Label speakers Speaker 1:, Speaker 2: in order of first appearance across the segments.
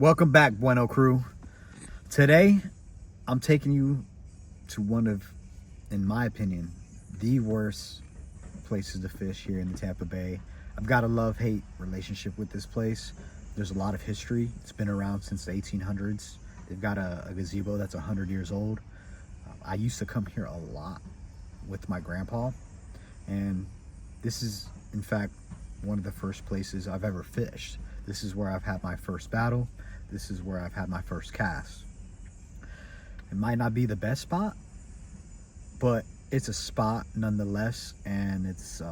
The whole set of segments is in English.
Speaker 1: Welcome back, Bueno crew. Today, I'm taking you to one of, in my opinion, the worst places to fish here in the Tampa Bay. I've got a love-hate relationship with this place. There's a lot of history. It's been around since the 1800s. They've got a gazebo that's 100 years old. I used to come here a lot with my grandpa, and this is, in fact, one of the first places I've ever fished. This is where I've had my first battle. This is where I've had my first cast. It might not be the best spot, but it's a spot nonetheless, and it's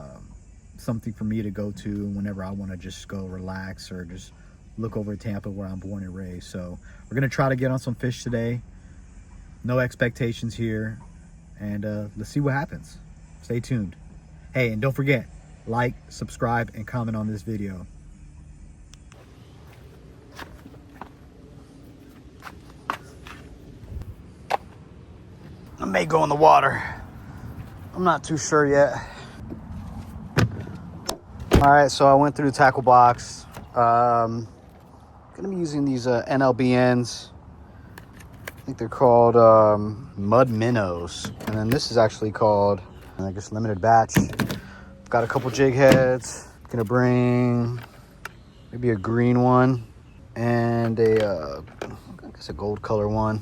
Speaker 1: something for me to go to whenever I want to just go relax or just look over Tampa where I'm born and raised. So we're gonna try to get on some fish today. No expectations here, and let's see what happens. Stay tuned. Hey, and don't forget, like, subscribe, and comment on this video. I may go in the water. I'm not too sure yet. All right, so I went through the tackle box. Gonna be using these nlbns. I think they're called mud minnows. And then this is actually called, I guess, limited batch. Got a couple jig heads. Gonna bring maybe a green one and I guess a gold color one.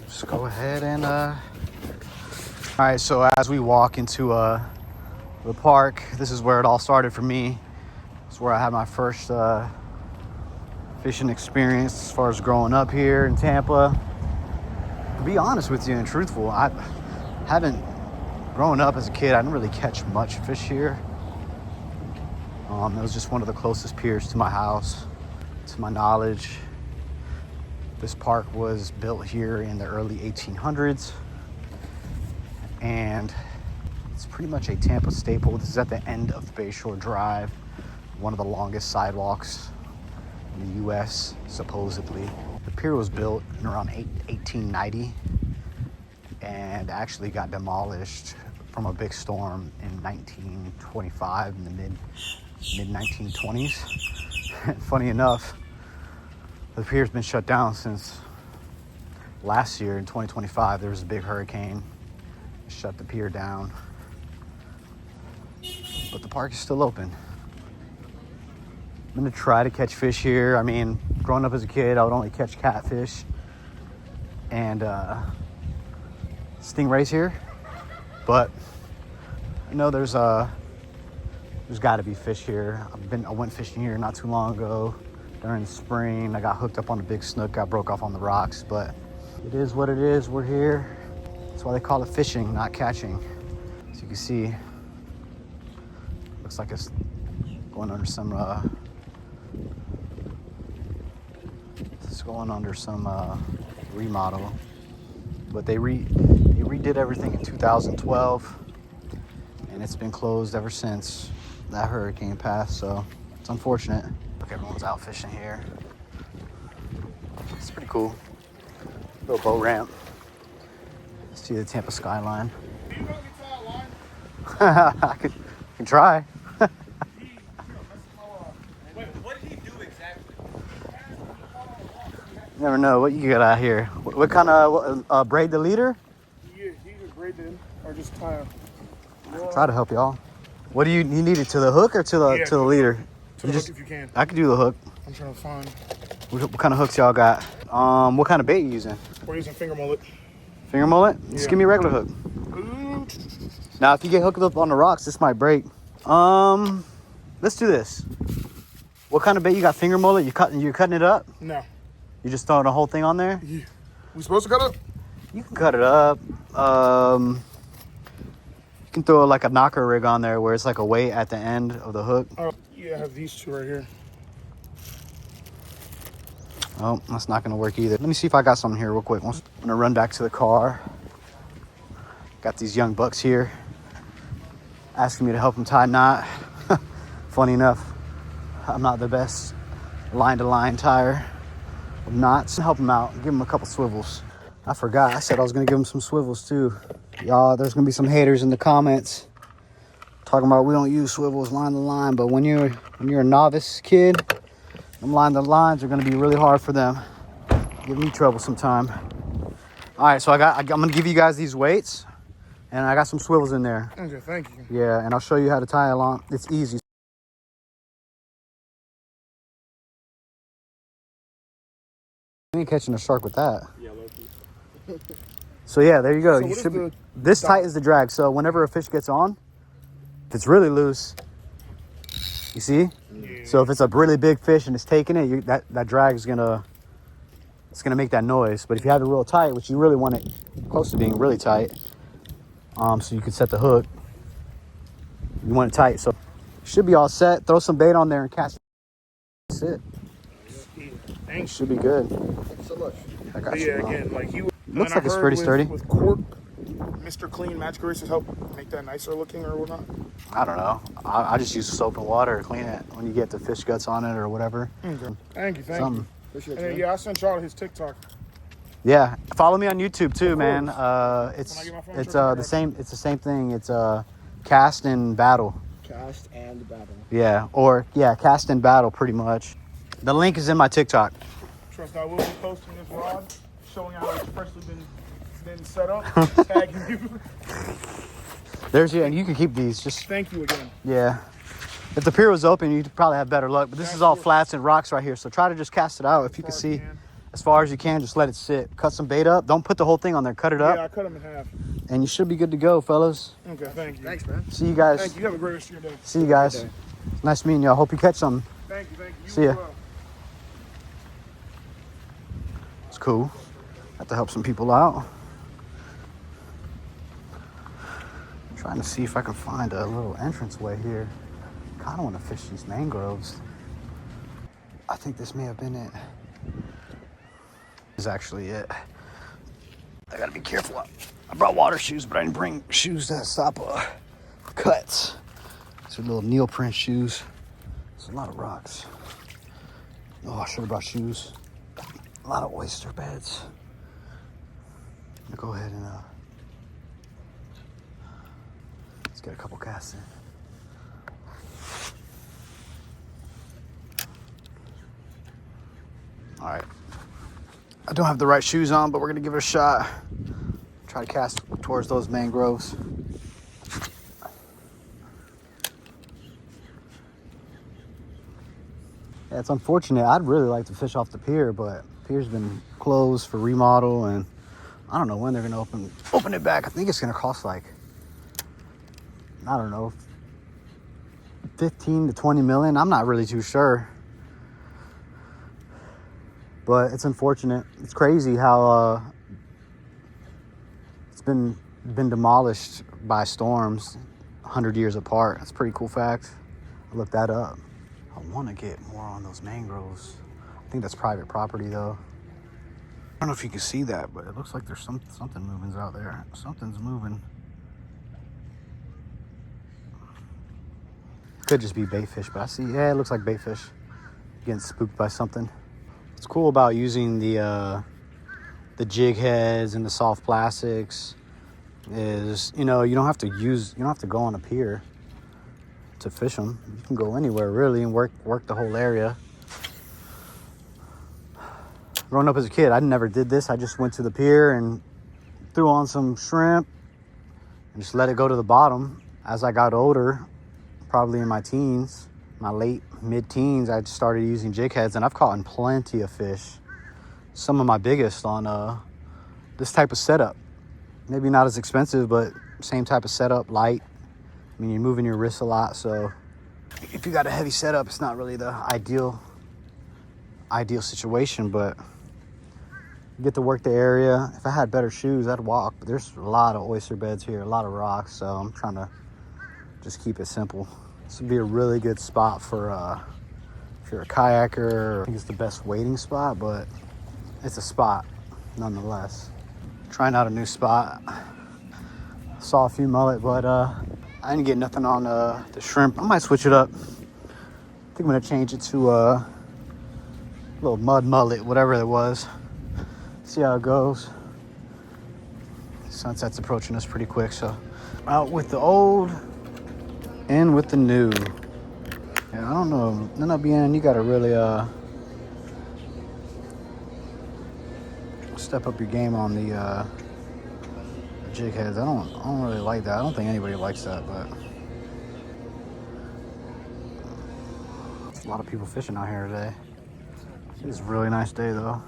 Speaker 1: Just go ahead and all right, so as we walk into the park, this is where it all started for me. It's where I had my first fishing experience as far as growing up here in Tampa. To be honest with you and truthful, I haven't, growing up as a kid, I didn't really catch much fish here. It was just one of the closest piers to my house, to my knowledge. This park was built here in the early 1800s, and it's pretty much a Tampa staple. This is at the end of Bayshore Drive, one of the longest sidewalks in the U.S., supposedly. The pier was built in around 1890 and actually got demolished from a big storm in 1925 in the mid-1920s. And funny enough, the pier's been shut down since last year in 2025. There was a big hurricane, shut the pier down, but the park is still open. I'm gonna try to catch fish here. I mean, growing up as a kid, I would only catch catfish and stingrays here, but I know there's got to be fish here. I went fishing here not too long ago during the spring. I got hooked up on a big snook, got broke off on the rocks, but it is what it is. We're here. That's why they call it fishing, not catching. As you can see, looks like it's going under some remodel, but they redid everything in 2012, and it's been closed ever since that hurricane passed, so it's unfortunate. Look, everyone's out fishing here. It's pretty cool. Little boat ramp. See the Tampa skyline. Can you run me to that line? I can try.
Speaker 2: Wait, what did he do exactly?
Speaker 1: You never know what you got out here. What kind of braid the leader?
Speaker 2: Yeah, he just braid it in or just tie him.
Speaker 1: Try to help y'all. What do you need it to the hook or to the leader?
Speaker 2: To the hook if you can.
Speaker 1: I could do the hook.
Speaker 2: I'm trying to find.
Speaker 1: What kind of hooks y'all got? What kind of bait you using?
Speaker 2: We're using finger mullet.
Speaker 1: Finger mullet?
Speaker 2: Yeah.
Speaker 1: Just give me a regular hook. Now, if you get hooked up on the rocks, this might break. Let's do this. What kind of bait you got? Finger mullet? You're cutting it up?
Speaker 2: No.
Speaker 1: You just throwing the whole thing on there?
Speaker 2: Yeah. We supposed to cut up?
Speaker 1: You can cut it up. You can throw like a knocker rig on there where it's like a weight at the end of the hook.
Speaker 2: Yeah, I have these two right here.
Speaker 1: Oh, that's not gonna work either. Let me see if I got something here real quick. I'm gonna run back to the car. Got these young bucks here asking me to help them tie a knot. Funny enough, I'm not the best line-to-line tire of knots. Help them out, give them a couple swivels. I forgot, I said I was gonna give them some swivels too. Y'all, there's gonna be some haters in the comments Talking about we don't use swivels line to line, but when you're a novice kid, them line to lines are gonna be really hard for them. Give me trouble sometime. All right, so I'm gonna give you guys these weights, and I got some swivels in there.
Speaker 2: Okay, thank you.
Speaker 1: Yeah, and I'll show you how to tie along. It's easy. You ain't catching a shark with that.
Speaker 3: Yeah, low-key.
Speaker 1: So yeah, there you go.
Speaker 2: So
Speaker 1: You
Speaker 2: what
Speaker 1: should
Speaker 2: is
Speaker 1: be, this tight is the drag. So whenever a fish gets on, if it's really loose, you see?
Speaker 2: Yeah.
Speaker 1: So if it's a really big fish and it's taking it, that drag is gonna make that noise. But if you have it real tight, which you really want it close to being really tight, so you can set the hook. You want it tight, so you should be all set. Throw some bait on there and cast. That's it.
Speaker 2: Thank
Speaker 1: It should be good.
Speaker 3: Thanks so much.
Speaker 1: I got
Speaker 2: But
Speaker 1: you.
Speaker 2: yeah,
Speaker 1: Bro.
Speaker 2: again, like you.
Speaker 1: Looks
Speaker 2: and I
Speaker 1: like it's
Speaker 2: heard
Speaker 1: pretty
Speaker 2: with,
Speaker 1: sturdy.
Speaker 2: With cork, Mr. Clean match erasers help make that nicer looking or whatnot.
Speaker 1: I don't know. I just use soap and water to clean it when you get the fish guts on it or whatever.
Speaker 2: Okay. Thank you.
Speaker 1: Something.
Speaker 3: Appreciate
Speaker 2: And
Speaker 3: you.
Speaker 2: then, yeah, I sent y'all his TikTok.
Speaker 1: Yeah, follow me on YouTube too, man.
Speaker 2: When I
Speaker 1: It's
Speaker 2: get my phone,
Speaker 1: it's
Speaker 2: check it
Speaker 1: the
Speaker 2: out.
Speaker 1: same. It's the same thing. It's cast and battle.
Speaker 3: Cast and battle.
Speaker 1: Yeah, or yeah, cast and battle, pretty much. The link is in my TikTok.
Speaker 2: Trust I will be posting this rod, showing how it's freshly been set up, tagging you.
Speaker 1: There's and you can keep these. Just
Speaker 2: Thank you again.
Speaker 1: yeah. If the pier was open, you'd probably have better luck. But this is all flats and rocks right here, so try to just cast it out if you can see. As far as you can, just let it sit. Cut some bait up. Don't put the whole thing on there. Cut it up,
Speaker 2: Yeah, I cut them in half.
Speaker 1: and you should be good to go, fellas.
Speaker 2: Okay, thank you.
Speaker 3: Thanks, man.
Speaker 1: See you guys.
Speaker 2: Thank you. You have a great rest of your day.
Speaker 1: See you guys.
Speaker 3: Good day.
Speaker 1: Nice meeting y'all. Hope you catch some.
Speaker 2: Thank you. You
Speaker 1: See ya.
Speaker 2: as well.
Speaker 1: It's cool. Have to help some people out. Trying to see if I can find a little entranceway here. Kind of want to fish these mangroves. I think this may have been it. This is actually it. I gotta be careful. I brought water shoes, but I didn't bring shoes that stop cuts. These are little neoprene shoes. There's a lot of rocks. Oh, I should have brought shoes. A lot of oyster beds. I'm gonna go ahead and let's get a couple casts in. All right. I don't have the right shoes on, but we're gonna give it a shot. Try to cast towards those mangroves. Yeah, it's unfortunate. I'd really like to fish off the pier, but pier's been closed for remodel, and I don't know when they're gonna open it back. I think it's gonna cost like, I don't know, 15 to 20 million. I'm not really too sure, but it's unfortunate. It's crazy how it's been demolished by storms 100 years apart. That's a pretty cool fact. I looked that up. I want to get more on those mangroves. I think that's private property though. I don't know if you can see that, but it looks like there's something moving out there. Something's moving. Could just be bait fish, but I see, yeah, it looks like bait fish getting spooked by something. What's cool about using the jig heads and the soft plastics is, you don't have to go on a pier to fish them. You can go anywhere really and work the whole area. Growing up as a kid, I never did this. I just went to the pier and threw on some shrimp and just let it go to the bottom. As I got older, probably in my teens, my late mid-teens, I just started using jig heads, and I've caught in plenty of fish. Some of my biggest on this type of setup. Maybe not as expensive, but same type of setup, light. I mean, you're moving your wrists a lot, so if you got a heavy setup, it's not really the ideal situation, but you get to work the area. If I had better shoes, I'd walk, but there's a lot of oyster beds here, a lot of rocks, so I'm trying to just keep it simple. This would be a really good spot for if you're a kayaker. I think it's the best wading spot, but it's a spot nonetheless. Trying out a new spot. Saw a few mullet, but I didn't get nothing on the shrimp. I might switch it up. I think I'm gonna change it to a little mud mullet, whatever it was. See how it goes. Sunset's approaching us pretty quick, so out with the old In with the new. Yeah, I don't know. nlbn, you gotta really step up your game on the jig heads. I don't really like that. I don't think anybody likes that, but there's a lot of people fishing out here today. It's a really nice day though.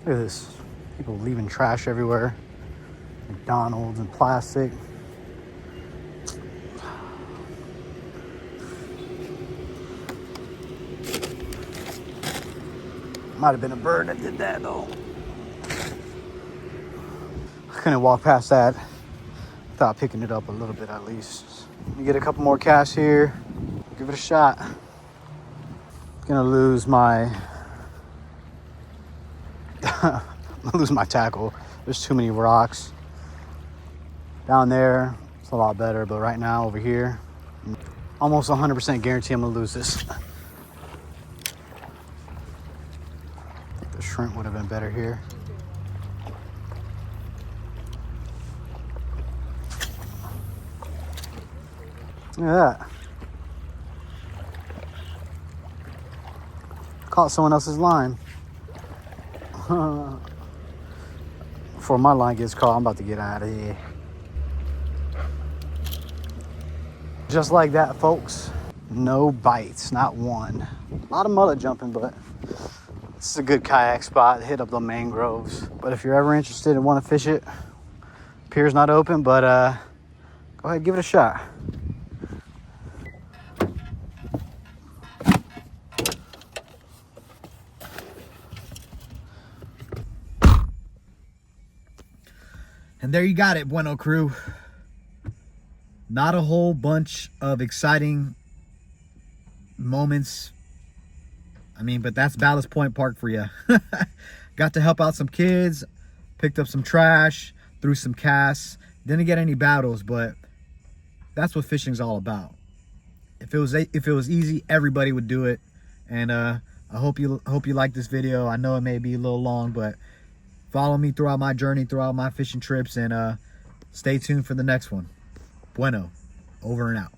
Speaker 1: Look at this. People leaving trash everywhere. McDonald's and plastic. Might have been a bird that did that though. I couldn't walk past that without picking it up a little bit at least. Let me get a couple more casts here. Give it a shot. Gonna lose my tackle. There's too many rocks. Down there, it's a lot better, but right now over here, almost 100% guarantee I'm gonna lose this. The shrimp would have been better here. Look at that. Caught someone else's line. Before my line gets caught, I'm about to get out of here. Just like that, folks. No bites, not one. A lot of mullet jumping, but this is a good kayak spot. Hit up the mangroves. But if you're ever interested and want to fish it, Pier's not open, but go ahead, give it a shot. And there you got it, Bueno crew. Not a whole bunch of exciting moments. I mean, but that's Ballast Point Park for you. Got to help out some kids, picked up some trash, threw some casts. Didn't get any battles, but that's what fishing's all about. If it was easy, everybody would do it. And I hope you like this video. I know it may be a little long, but follow me throughout my journey, throughout my fishing trips, and stay tuned for the next one. Bueno, over and out.